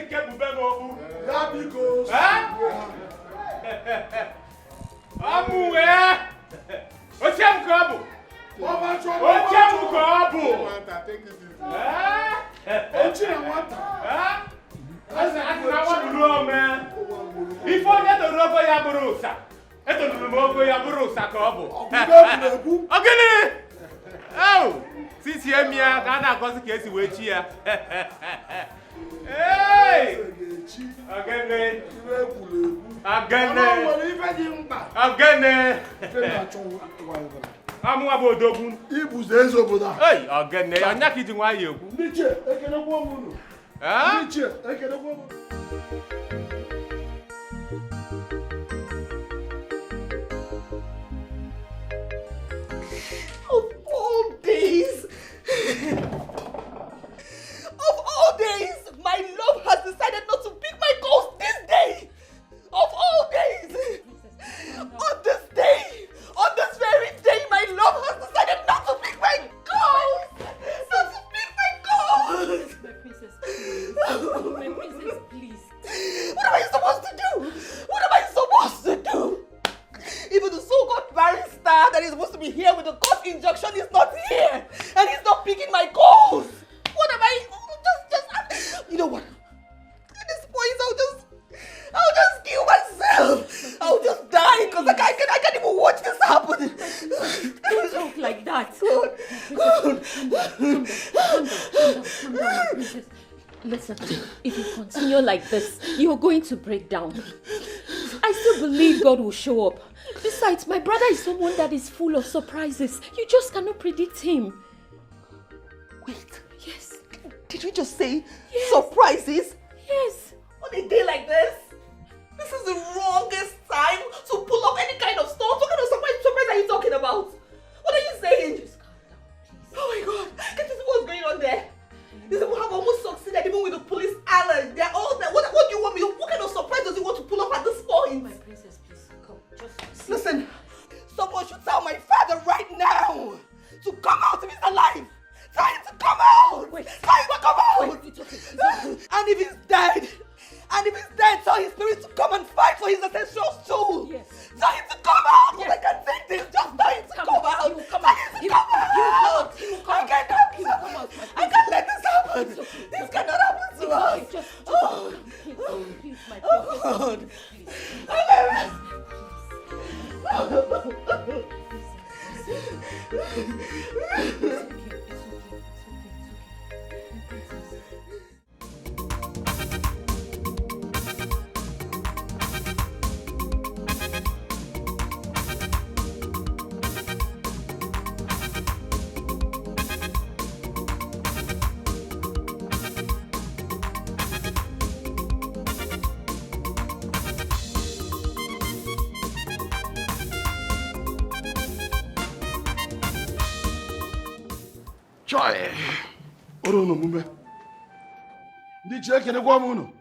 kept Bubemo. That because. Amu, what's your trouble? What's your trouble? Man. Before that, the rubber yaburusa. Eto numogo yaburusa kobo. Ogene. Oh, sisi emia kana kosi kesi wechia. Hey! Ogene. Ogene. Amu abodogun. Ibuze ezoboda. Hey, ogene, anya kiji nwa yeku. Niche, ekene kwa munu. Niche, ekene kwa munu. Of all days, my love has decided not to pick my calls this day. Of all days, on this very day, my love has decided not to pick my calls. Not to pick my calls. My princess, please. My princess, please. What am I supposed to do? What am I supposed to do? Even the so-called barrister that is supposed to be here with the court injunction is not here, and he's not picking my calls. What am I? You know what? At this point, I'll just kill myself. I'll just die because I can't even watch this happen. Don't talk like that. Calm down, princess. Listen, if you continue like this, you're going to break down. I still believe God will show up. Besides, my brother is someone that is full of surprises. You just cannot predict him. Wait. Yes. Did you just say yes. Surprises? Yes. On a day like this? This is the wrongest time to pull up any kind of stuff. What kind of surprise are you talking about? What are you saying? Just calm down, please. Oh my God. Can you see what's going on there? These people have almost succeeded even with the police alert. They're all there. What do you want me to? What kind of surprise does he want to pull up at this point? My princess, please, come. Just listen. Someone should tell my father right now to come out if he's alive. Tell him to come out. Wait. Tell him to come out. Wait, it's okay. It's okay. And if he's dead, tell his spirit to come and fight for his ancestral soul. Yes. Tell him to come out. Yes. I can't take this. Just tell him to come out. He will come Tell out. him to come out. He will come I out. cannot. He will come out. I can't let this happen. It's okay. This cannot happen to us. Just Oh. please, my Oh princess. God. Joy. Oro no mumbe. Ndi che kene kwa munu.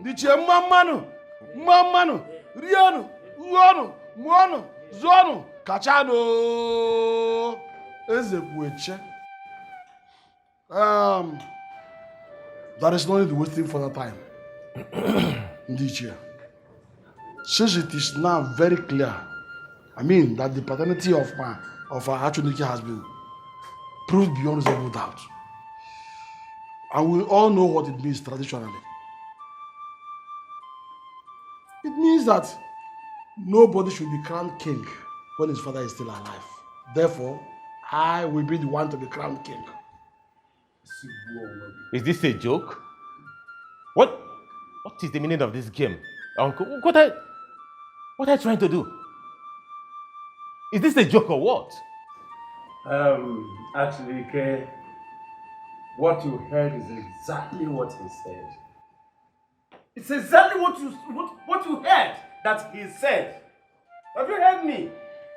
Ndi che mamanu, rianu, uonu, muonu, zonu, kachano. Eze bueche. There is no need wasting further time. Ndi che. Since it is now very clear, I mean that the paternity of our Achunike has been proved beyond reasonable doubt. And we all know what it means traditionally. It means that nobody should be crowned king when his father is still alive. Therefore, I will be the one to be crowned king. Is this a joke? What is the meaning of this game? Uncle, what are you trying to do? Is this a joke or what? Actually, Ike, what you heard is exactly what he said. It's exactly what you heard that he said. Have you heard me?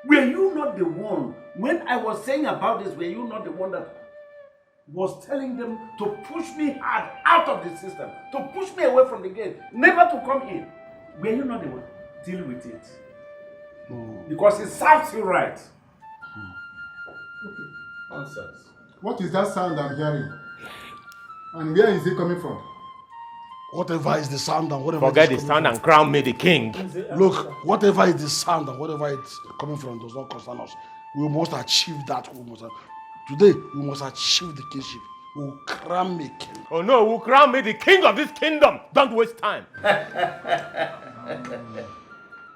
Were you not the one, when I was saying about this, were you not the one that was telling them to push me hard out of the system, to push me away from the gate, never to come in? Were you not the one? Deal with it. Because it serves you right. Okay. Nonsense. What is that sound I'm hearing? And where is it coming from? Whatever is the sound and whatever Forget the is sound and crown me the king. Look, whatever is the sound and whatever it's coming from does not concern us. We must achieve that. Today, we must achieve the kingship. We will crown me king. Oh no, we'll crown me the king of this kingdom. Don't waste time.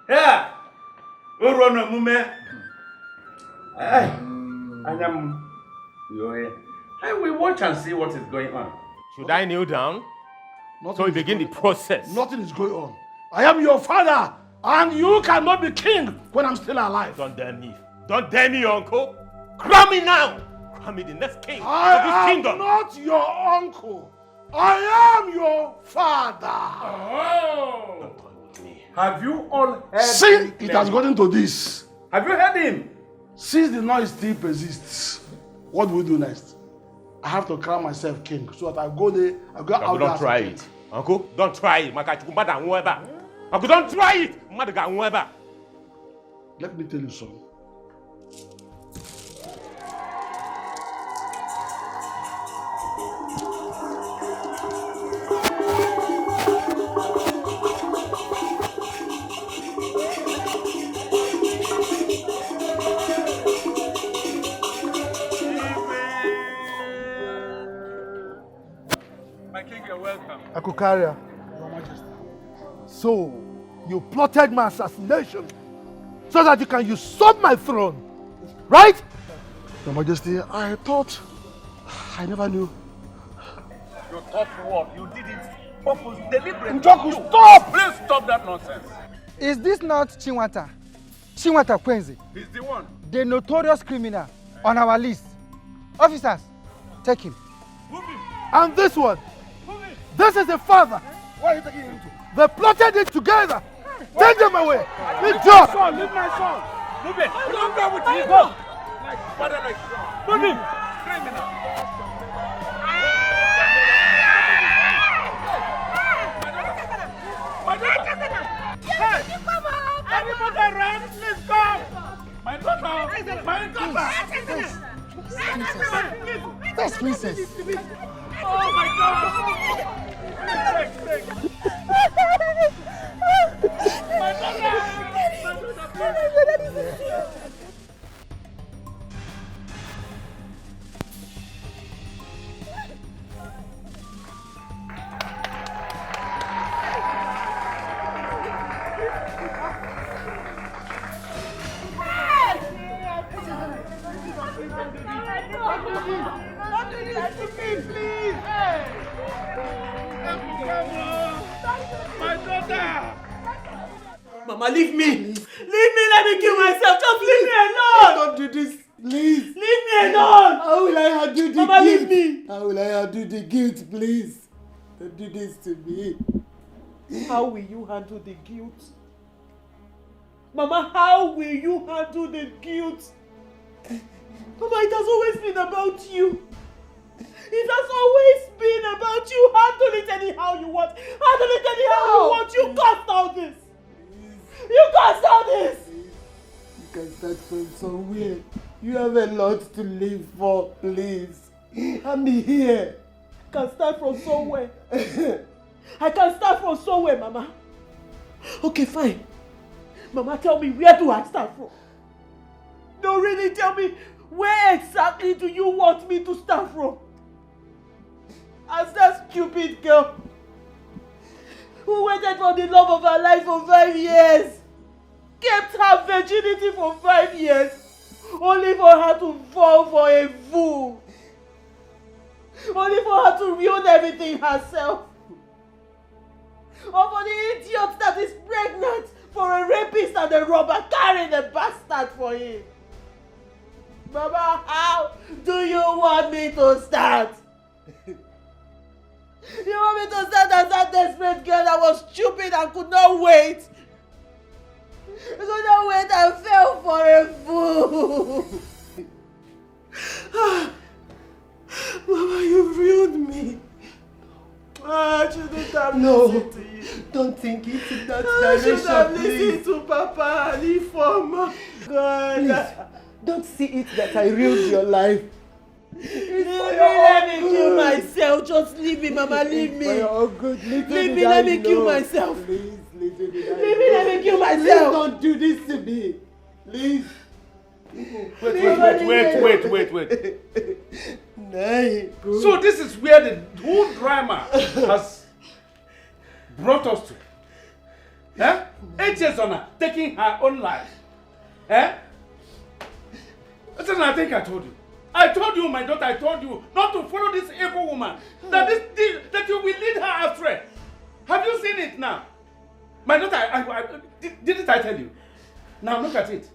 Yeah. Urona mume. Hey. I will watch and see what is going on. Should I kneel down? So we begin the process. Nothing is going on. I am your father, and you cannot be king when I'm still alive. Don't dare me. Don't dare me, uncle. Crown me now. Crown me the next king of this kingdom. I am not your uncle. I am your father. Oh. Don't toy with me. Have you all heard See, it has gotten to this. Have you heard him? Since the noise still persists, what do we do next? I have to crown myself king so that I go there. I go out there. Don't try it. Uncle, don't try it. Uncle, don't try it. Let me tell you something. Akukaria, Your Majesty. So, you plotted my assassination so that you can usurp my throne, right? Your Majesty, I thought, I never knew. You thought what? You did it purpose deliberately. Stop! Please stop that nonsense. Is this not Chinwata? Chinwata Kwenzi, He's the one. the notorious criminal on our list. Officers, take him. Move him. And this one, Move him. this is the father. Why are you taking him to? They plotted it together. Take them away. Leave John. Leave my son! Move him. Don't go with him. Go. Like father, like son. Move him. Criminal. Hey! Everybody around, please come! My daughter! My daughter! That's princess. Oh my God! My daughter! Mama, leave me. Leave me, let me kill myself. Just leave me alone. Don't do this, please. Leave me alone. How will I handle the Mama, guilt? leave me. How will I handle the guilt, please? Don't do this to me. How will you handle the guilt? Mama, how will you handle the guilt? Mama, it has always been about you. It has always been about you. Handle it anyhow you want. Handle it anyhow you want. You caused all this. You caused all this. You can start from somewhere. You have a lot to live for, please. I'm here. I can start from somewhere. I can start from somewhere, Mama. Okay, fine. Mama, tell me, where do I start from? No, really, tell me, where exactly do you want me to start from? As that stupid girl who waited for the love of her life for 5 years, kept her virginity for 5 years, only for her to fall for a fool, only for her to ruin everything herself, or for the idiot that is pregnant for a rapist and a robber carrying a bastard for him. Mama, how do you want me to start? You want me to stand as that desperate girl that was stupid and could not wait? Could not wait and fell for a fool. Mama, you've ruined me. I shouldn't have listened to you. Don't think it in that I direction, should have please. listened to Papa Ali for my God. Please, don't see it that I ruined your life. Let me kill myself. Just leave me, Mama. Leave me. For your own good. Leave me. Let me kill myself. Please, Leave me. Let me kill myself. Please don't do this to me. Please. Wait. So this is where the whole drama has brought us to. Eh? Ages on her taking her own life. Eh? Listen, I think I told you. I told you, my daughter, I told you not to follow this evil woman. That you will lead her astray. Have you seen it now? My daughter, didn't I tell you? Now look at it.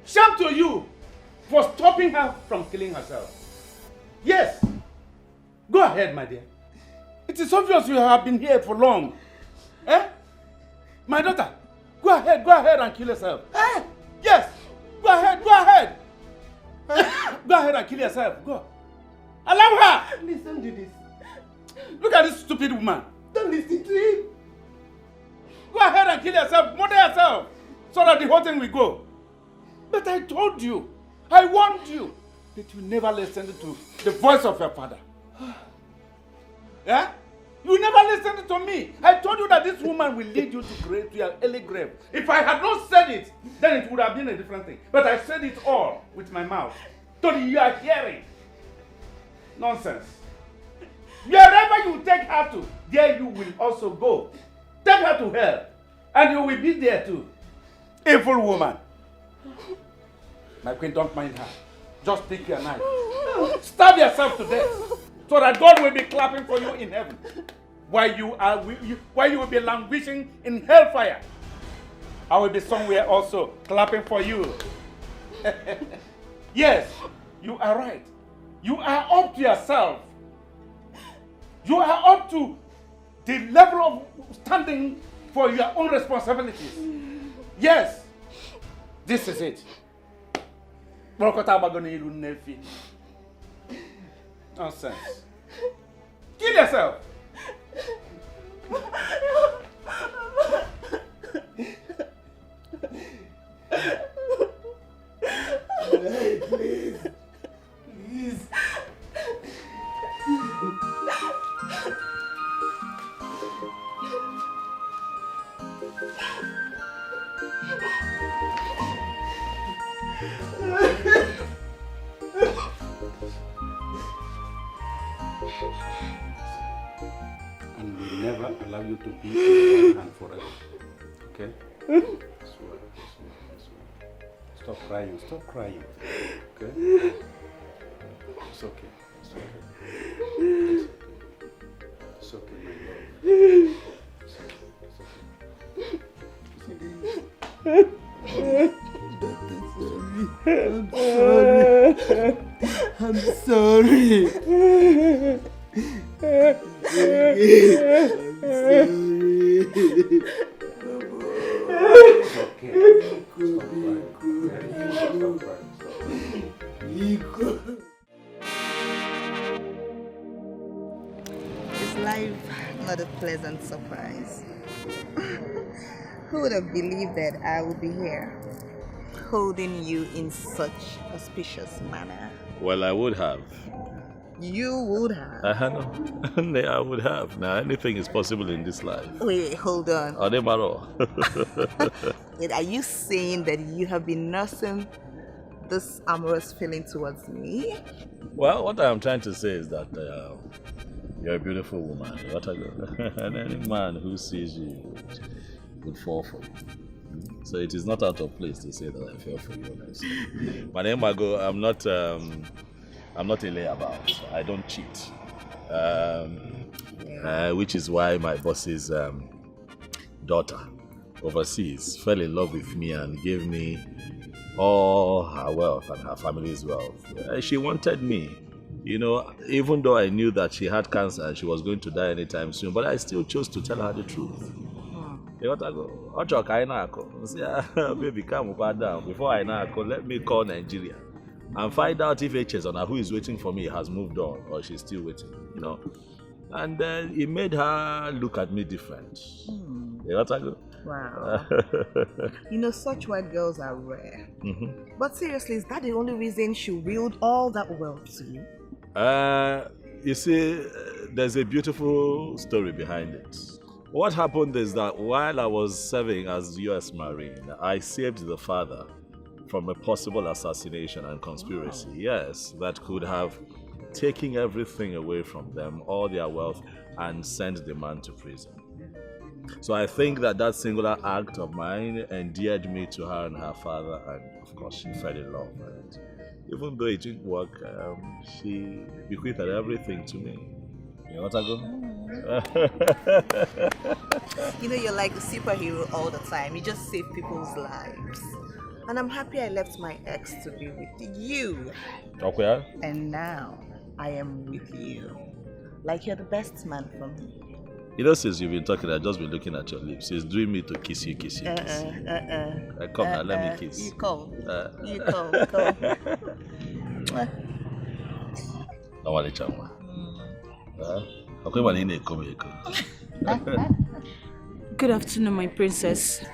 Shame to you for stopping her from killing herself. Yes. Go ahead, my dear. It is obvious you have been here for long. Eh? My daughter, go ahead and kill yourself. Eh? Yes. Go ahead. Go ahead and kill yourself. Go. Allow her. Please don't do this. Look at this stupid woman. Don't listen to him. Go ahead and kill yourself. Murder yourself. So that the whole thing will go. But I told you. I warned you. That you never listened to the voice of your father. Yeah? You never listened to me. I told you that this woman will lead you to your early grave. If I had not said it, then it would have been a different thing. But I said it all with my mouth. So you are hearing. Nonsense. Wherever you take her to, there you will also go. Take her to hell. And you will be there too. Evil woman. My queen, don't mind her. Just take your knife. Stab yourself to death. So that God will be clapping for you in heaven. While you will be languishing in hellfire. I will be somewhere also clapping for you. Yes, you are right. You are up to yourself. You are up to the level of standing for your own responsibilities. Yes, this is it. Nonsense. Kill yourself. Hey, please. And we never allow you to be in one hand forever. Okay? Stop crying. Okay? It's okay. It's okay, my love. I'm sorry. Is life not a pleasant surprise? Who would have believed that I would be here, holding you in such auspicious manner? Well, I would have. You would have? No, I would have. Now, anything is possible in this life. Wait, hold on. Ademaro. Wait, are you saying that you have been nursing this amorous feeling towards me? Well, what I'm trying to say is that you're a beautiful woman. And any man who sees you would fall for you. So it is not out of place to say that I fell for you, honestly. My name Mago, I'm not a layabout. I don't cheat. Which is why my boss's daughter overseas fell in love with me and gave me all her wealth and her family's wealth. She wanted me, even though I knew that she had cancer and she was going to die anytime soon, but I still chose to tell her the truth. Baby, come down. Before I know, let me call Nigeria and find out if Echezona, who is waiting for me, has moved on or she's still waiting, And it made her look at me different. You know what I go? Wow. You know, such white girls are rare. Mm-hmm. But seriously, is that the only reason she willed all that wealth to you? You see, there's a beautiful story behind it. What happened is that while I was serving as U.S. Marine, I saved the father from a possible assassination and conspiracy. Wow. Yes, that could have taken everything away from them, all their wealth, and sent the man to prison. So I think that singular act of mine endeared me to her and her father, and of course she fell in love. And even though it didn't work, she bequeathed everything to me. You know what I go? You know, you're like a superhero all the time. You just save people's lives. And I'm happy I left my ex to be with you. Okay. And now I am with you. Like you're the best man for me. You know, since you've been talking, I've just been looking at your lips. It's doing me to kiss you. Come now, let me kiss. You come. You come. I want to chama. Good afternoon, my princess.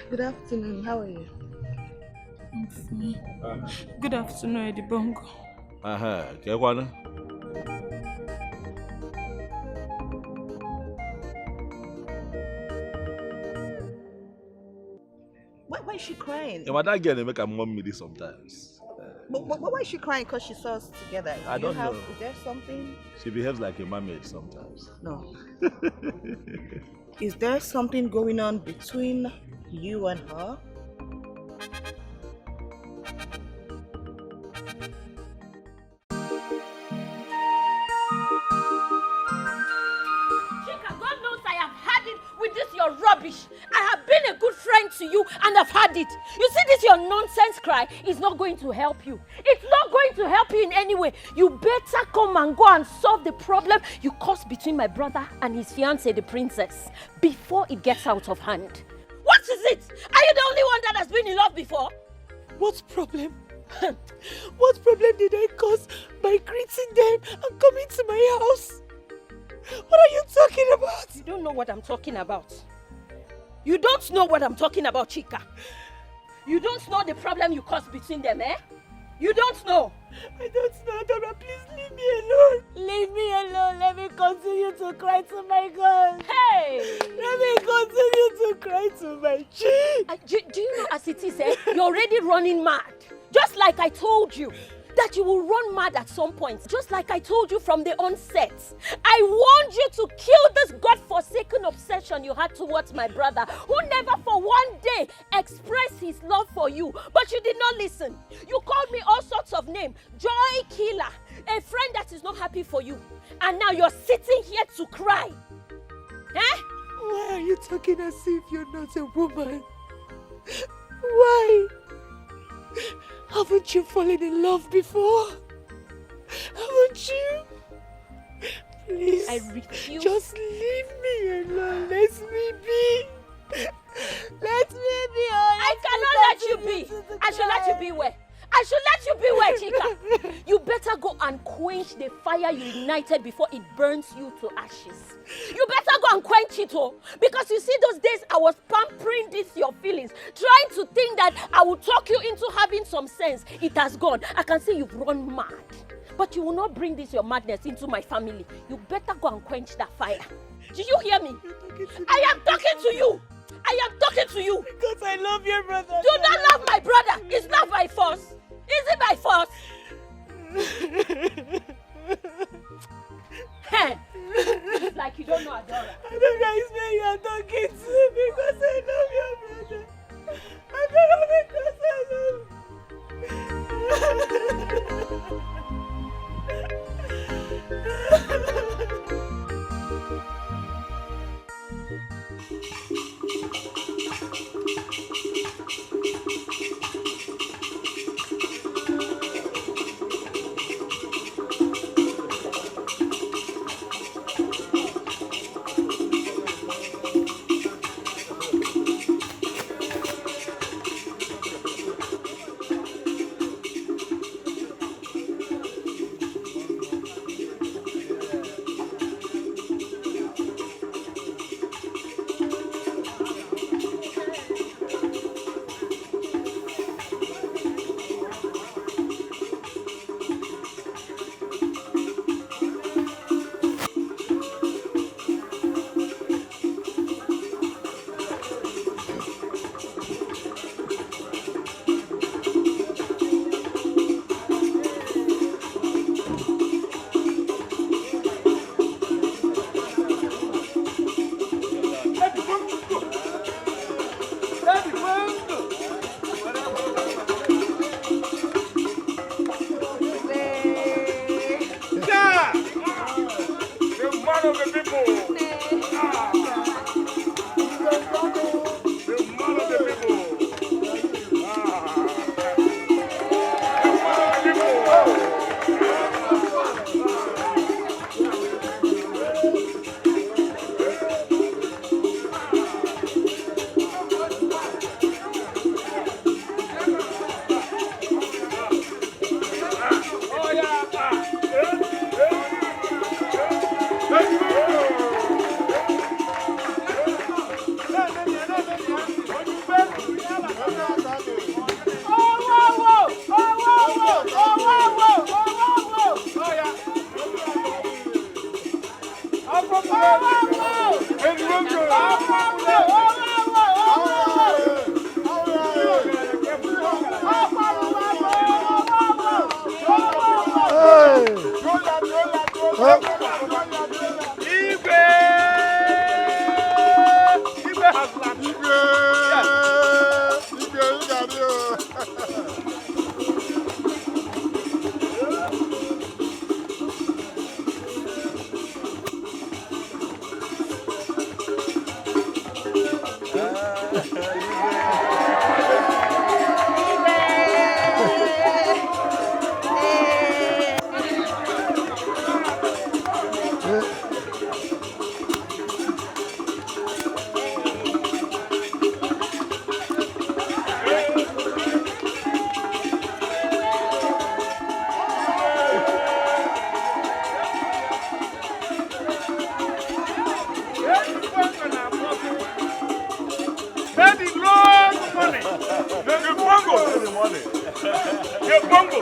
Good afternoon. How are you? I'm fine. Good afternoon, Edibongo. Kekwana. Why is she crying? Yeah, that girl, they make her mom me this sometimes. But why is she crying? Because she saw us together. I don't know. Is there something? She behaves like a mermaid sometimes. No. Is there something going on between you and her? Rubbish. I have been a good friend to you and I've had it. You see, this your nonsense cry is not going to help you. It's not going to help you in any way. You better come and go and solve the problem you caused between my brother and his fiancée, the princess, before it gets out of hand. What is it? Are you the only one that has been in love before? What problem? What problem did I cause by greeting them and coming to my house? What are you talking about? You don't know what I'm talking about. You don't know what I'm talking about, Chika. You don't know the problem you caused between them, eh? You don't know. I don't know, Dora. Please leave me alone. Leave me alone. Let me continue to cry to my God. Hey! Let me continue to cry to my chief. Do you know as it is, eh? You're already running mad. Just like I told you. That you will run mad at some point, just like I told you from the onset. I warned you to kill this godforsaken obsession you had towards my brother, who never for one day expressed his love for you. But you did not listen. You called me all sorts of names. Joy killer, a friend that is not happy for you. And now you're sitting here to cry. Eh? Why are you talking as if you're not a woman? Why? Haven't you fallen in love before? Haven't you? Please. I refuse. Just leave me alone. Let me be. Let me be. I cannot let you be. I shall let you be where? I should let you be where, Chika? You better go and quench the fire you ignited before it burns you to ashes. You better go and quench it, oh. Because you see, those days I was pampering your feelings, trying to think that I would talk you into having some sense. It has gone. I can see you've run mad. But you will not bring your madness into my family. You better go and quench that fire. Do you hear me? I am talking to you. I am talking to you. Because I love your brother. Do not love my brother. It's not by force. Is it by force? Hey, it's like you don't know Adora. Adora is where you are talking to because I love your brother. Adora, because I love The money. The bongo.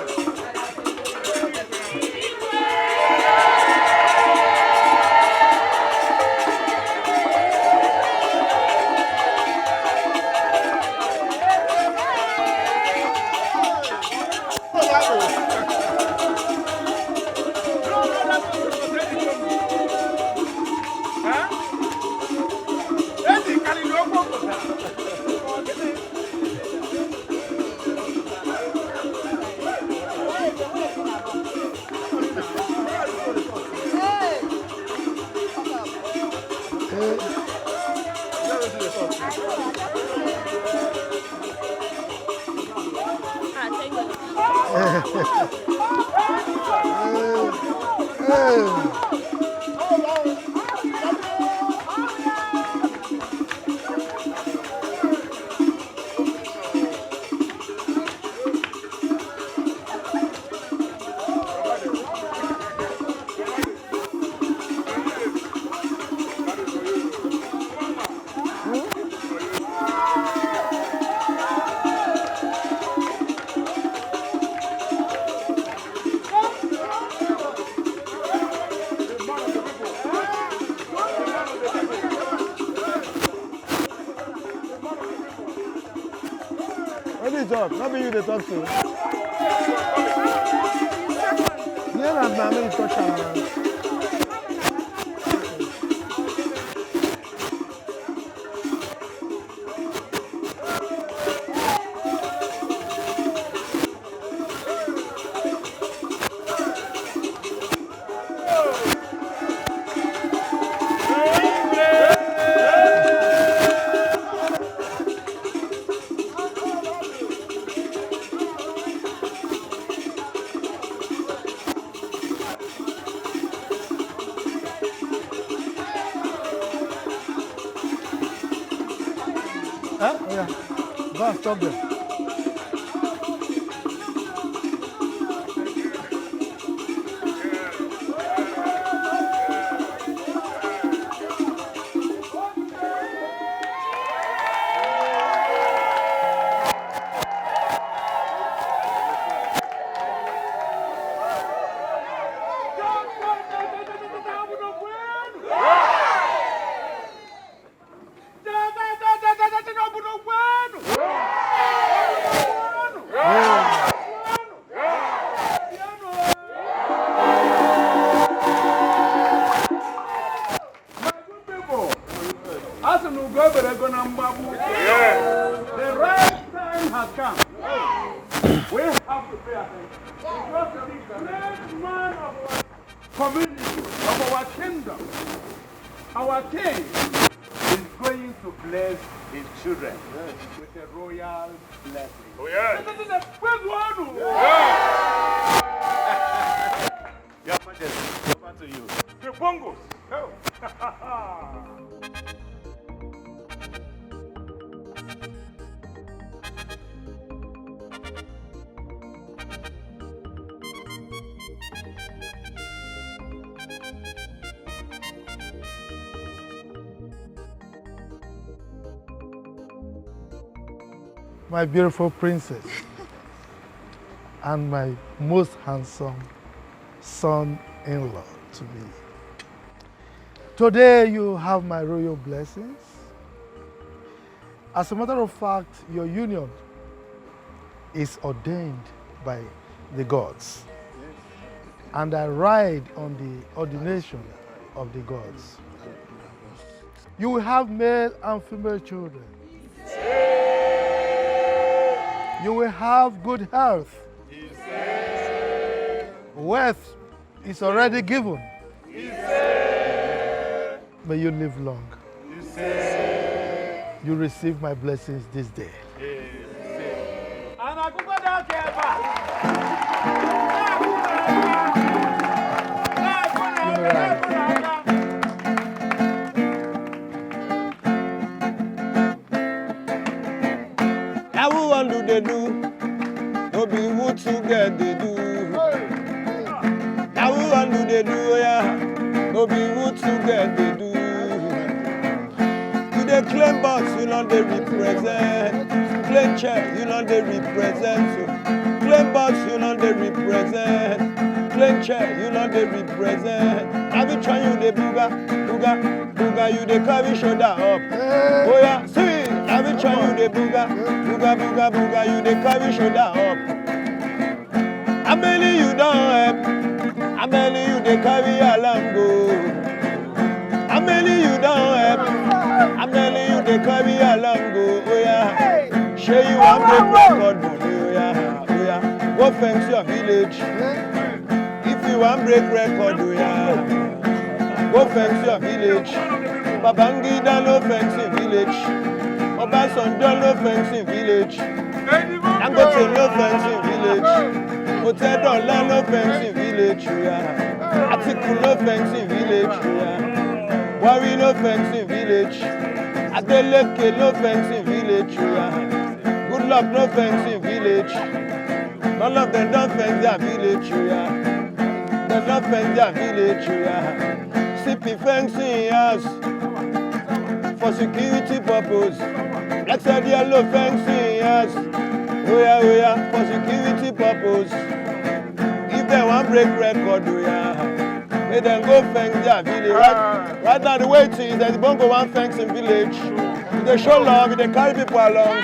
Not be you they talk to. Yeah, and mommy touch her. Stop there. The right time has come. We have to pay attention. Because the great man of our community, of our kingdom, our king, is going to bless his children with a royal blessing. Oh, yeah. Your Majesty, over to you. The bongos. Go. My beautiful princess and my most handsome son-in-law to me. Today you have my royal blessings. As a matter of fact, your union is ordained by the gods. And I ride on the ordination of the gods. You will have male and female children. You will have good health. Wealth is already given. May you live long. You receive my blessings this day. Now do they do? No be what to get they do. Now do they do? Yeah. No be what to get they do. You they claim but you know they represent. Claim chair, you know they represent you. Claim box, you know they represent. Claim chair, you know they represent. Have you tried you the booga, booga, booga, you the carry shoulder up. Oh yeah, see, have you tried you the booga, booga, booga, booga, you the carry shoulder up. How many you don't have? How many you the carry along go? How many you don't have? How many you the carry along go? Oh yeah, show you one break record money. Oh yeah, oh yeah, go fence your village. If you want break record, oh yeah, go fence your village. Babangida no fencing village. Obasanjo no fencing village. Dangote no fencing village. Hotel Dollar no fencing village. Atiku no fencing village. Wari no fencing village. Adeleke no fencing village. Good luck no fencing village. None of them don't fence their village. They don't fence their village. CP fencing yes for security purpose. Black said yellow fencing yes. Oh yeah, for security purpose. If they want break record, oh yeah, they then go fence their village. Right now the way it is that the bongo one fencing village. If they show love, if they carry people along,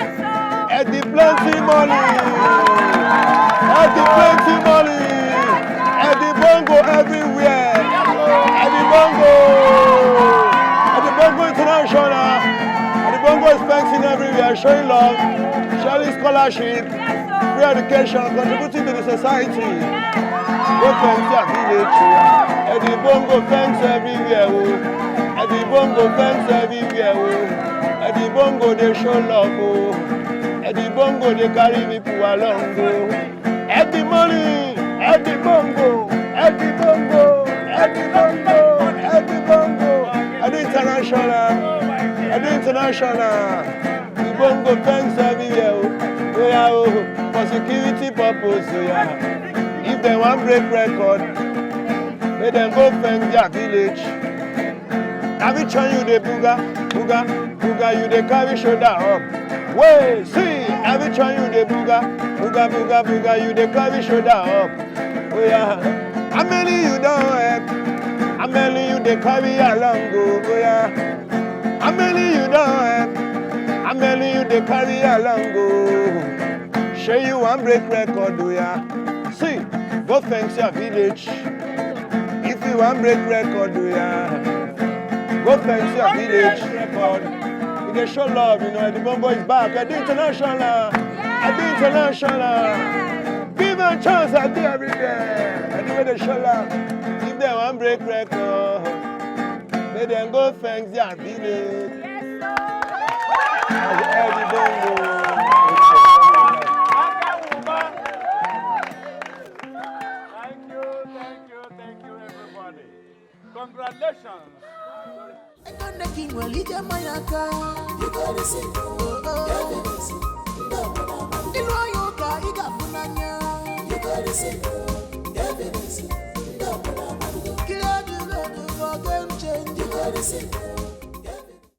at the plenty money, at the plenty money, at the bongo everywhere, at the bongo international, at the bongo is fencing everywhere, showing love, sharing scholarship, free education, contributing to the society. Go fence your village, at the bongo fence everywhere, at the bongo fence everywhere, at the bongo they show love, at the bongo they carry people along, at the money, at the bongo, at the bongo, at the bongo, at the bongo, at the international, at the international, the bongo fence everywhere, for security purpose, If they want break record, they then go fence their village. Have you tried you the booga, booga, booga, you the carry shoulder up. Wait, see, have you tried you the booga, booga, booga, booga, you the carry shoulder up. Oh yeah, how many you don't have? How many you the carry along go? Oh yeah, how many you don't have? How many you the carry along go? Show you one break record, oh yeah. See, go fence your village. If you want break record, oh yeah. Go fence your village record. If they show love, you know, the bongo is back. At the international, at the international. Give them a chance at the everywhere. And the way they show love. If they want break record, they then go fence their village. At the bongo. Thank you, everybody. Congratulations. You